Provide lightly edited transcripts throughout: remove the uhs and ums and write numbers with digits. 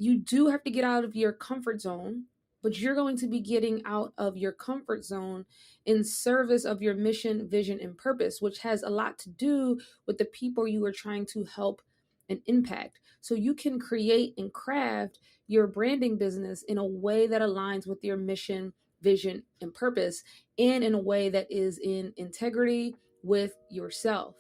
You do have to get out of your comfort zone, but you're going to be getting out of your comfort zone in service of your mission, vision, and purpose, which has a lot to do with the people you are trying to help and impact. So you can create and craft your branding business in a way that aligns with your mission, vision, and purpose, and in a way that is in integrity with yourself.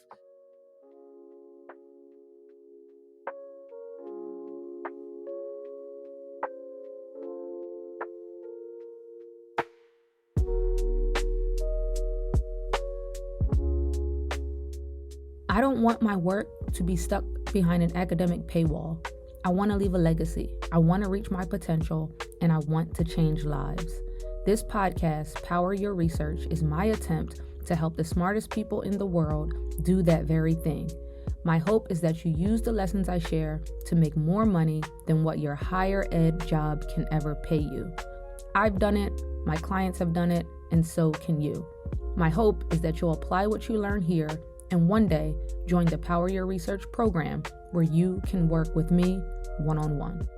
I don't want my work to be stuck behind an academic paywall. I want to leave a legacy. I want to reach my potential, and I want to change lives. This podcast, Power Your Research, is my attempt to help the smartest people in the world do that very thing. My hope is that you use the lessons I share to make more money than what your higher ed job can ever pay you. I've done it, my clients have done it, and so can you. My hope is that you'll apply what you learn here and one day join the Power Your Research program where you can work with me one-on-one.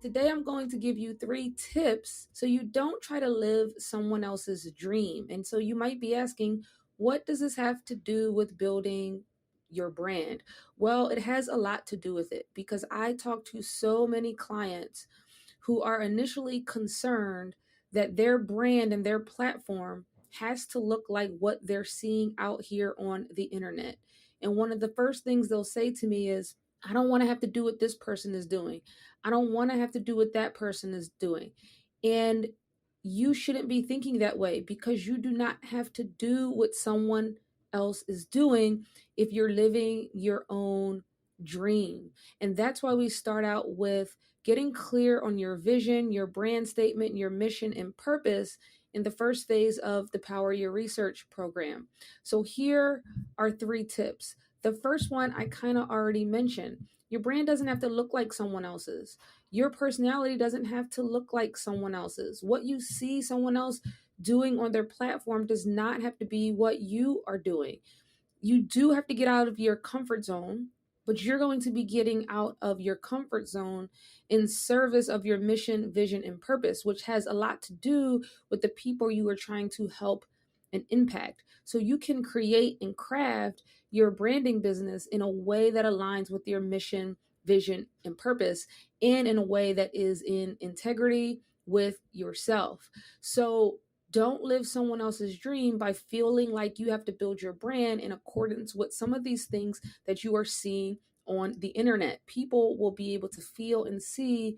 Today, I'm going to give you 3 tips so you don't try to live someone else's dream. And so you might be asking, what does this have to do with building your brand? Well, it has a lot to do with it because I talk to so many clients who are initially concerned that their brand and their platform has to look like what they're seeing out here on the internet. And one of the first things they'll say to me is, I don't want to have to do what this person is doing. I don't want to have to do what that person is doing. And you shouldn't be thinking that way because you do not have to do what someone else is doing if you're living your own dream. And that's why we start out with getting clear on your vision, your brand statement, your mission and purpose in the first phase of the Power Your Research program. So here are 3 tips. The first one I kind of already mentioned. Your brand doesn't have to look like someone else's. Your personality doesn't have to look like someone else's. What you see someone else doing on their platform does not have to be what you are doing. You do have to get out of your comfort zone, but you're going to be getting out of your comfort zone in service of your mission, vision, and purpose, which has a lot to do with the people you are trying to help and impact. So you can create and craft your branding business in a way that aligns with your mission, vision, and purpose, and in a way that is in integrity with yourself. So don't live someone else's dream by feeling like you have to build your brand in accordance with some of these things that you are seeing on the internet. People will be able to feel and see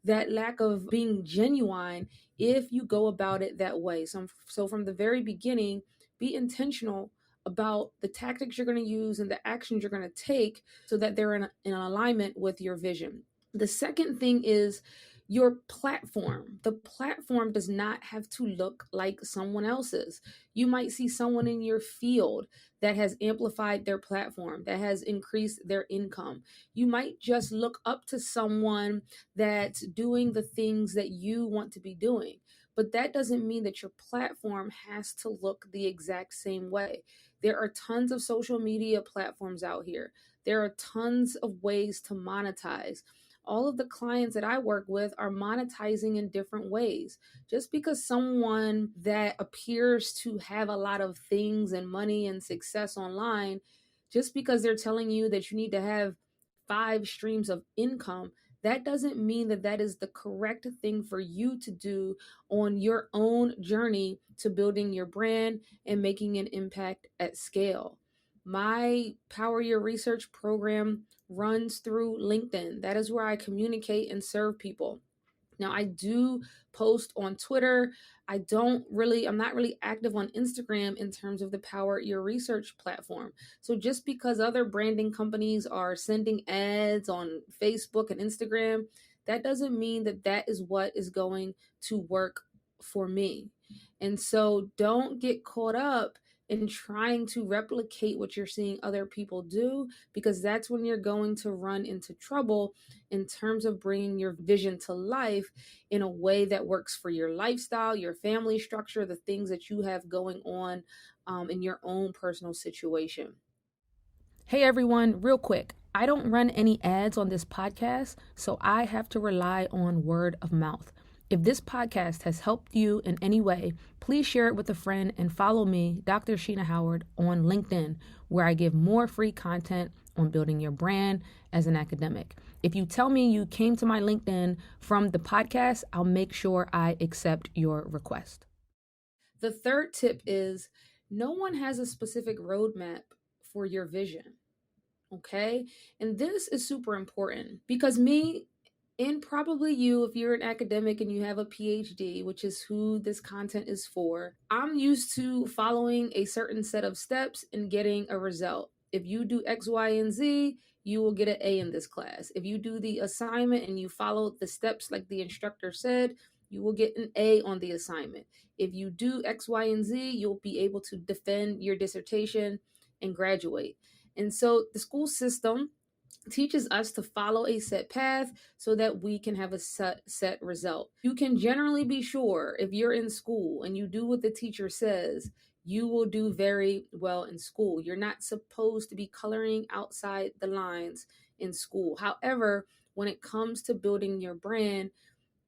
that lack of being genuine if you go about it that way. So from the very beginning, be intentional about the tactics you're going to use and the actions you're going to take so that they're in alignment with your vision. The second thing is your platform. The platform does not have to look like someone else's. You might see someone in your field that has amplified their platform, that has increased their income. You might just look up to someone that's doing the things that you want to be doing. But that doesn't mean that your platform has to look the exact same way. There are tons of social media platforms out here. There are tons of ways to monetize. All of the clients that I work with are monetizing in different ways. Just because someone that appears to have a lot of things and money and success online, just because they're telling you that you need to have 5 streams of income, that doesn't mean that that is the correct thing for you to do on your own journey to building your brand and making an impact at scale. My Power Your Research program runs through LinkedIn. That is where I communicate and serve people. Now, I do post on Twitter. I'm not really active on Instagram in terms of the Power Your Research platform. So just because other branding companies are sending ads on Facebook and Instagram, that doesn't mean that that is what is going to work for me. And so don't get caught up in trying to replicate what you're seeing other people do, because that's when you're going to run into trouble in terms of bringing your vision to life in a way that works for your lifestyle, your family structure, the things that you have going on in your own personal situation. Hey everyone, real quick. I don't run any ads on this podcast, so I have to rely on word of mouth. If this podcast has helped you in any way, please share it with a friend and follow me, Dr. Sheena Howard, on LinkedIn, where I give more free content on building your brand as an academic. If you tell me you came to my LinkedIn from the podcast, I'll make sure I accept your request. The third tip is no one has a specific roadmap for your vision. Okay. And this is super important because me and probably you, if you're an academic and you have a PhD, which is who this content is for, I'm used to following a certain set of steps and getting a result. If you do X, Y, and Z, you will get an A in this class. If you do the assignment and you follow the steps like the instructor said, you will get an A on the assignment. If you do X, Y, and Z, you'll be able to defend your dissertation and graduate. And so the school system teaches us to follow a set path so that we can have a set result. You can generally be sure if you're in school and you do what the teacher says, you will do very well in school. You're not supposed to be coloring outside the lines in school. However, when it comes to building your brand,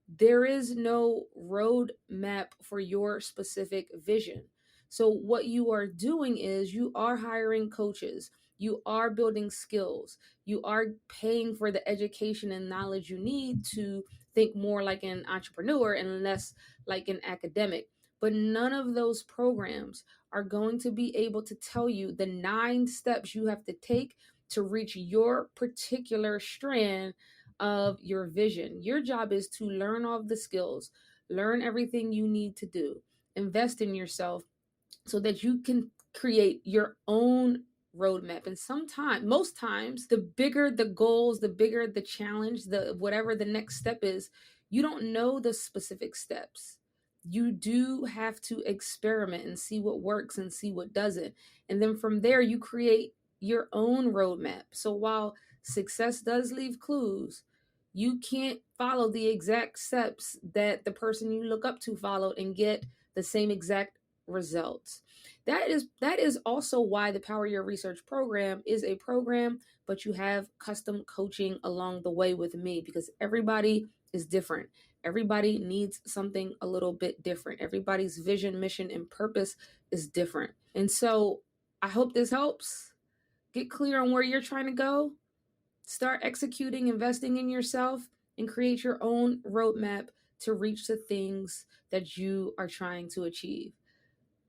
there is no road map for your specific vision. So what you are doing is you are hiring coaches, you are building skills, you are paying for the education and knowledge you need to think more like an entrepreneur and less like an academic. But none of those programs are going to be able to tell you the 9 steps you have to take to reach your particular strand of your vision. Your job is to learn all of the skills, learn everything you need to do, invest in yourself so that you can create your own roadmap. And sometimes, most times, the bigger the goals, the bigger the challenge, the whatever the next step is, you don't know the specific steps. You do have to experiment and see what works and see what doesn't. And then from there, you create your own roadmap. So while success does leave clues, you can't follow the exact steps that the person you look up to followed and get the same exact results. That is also why the Power Your Research program is a program, but you have custom coaching along the way with me because everybody is different. Everybody needs something a little bit different. Everybody's vision, mission, and purpose is different. And so I hope this helps. Get clear on where you're trying to go. Start executing, investing in yourself, and create your own roadmap to reach the things that you are trying to achieve.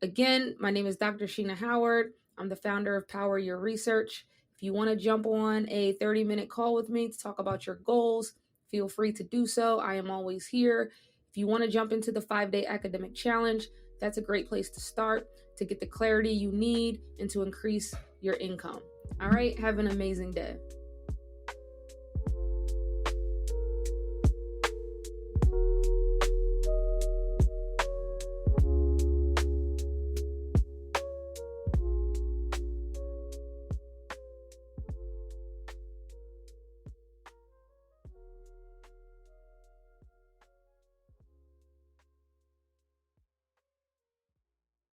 Again, my name is Dr. Sheena Howard. I'm the founder of Power Your Research. If you want to jump on a 30-minute call with me to talk about your goals, feel free to do so. I am always here. If you want to jump into the 5-day academic challenge, that's a great place to start to get the clarity you need and to increase your income. All right, have an amazing day.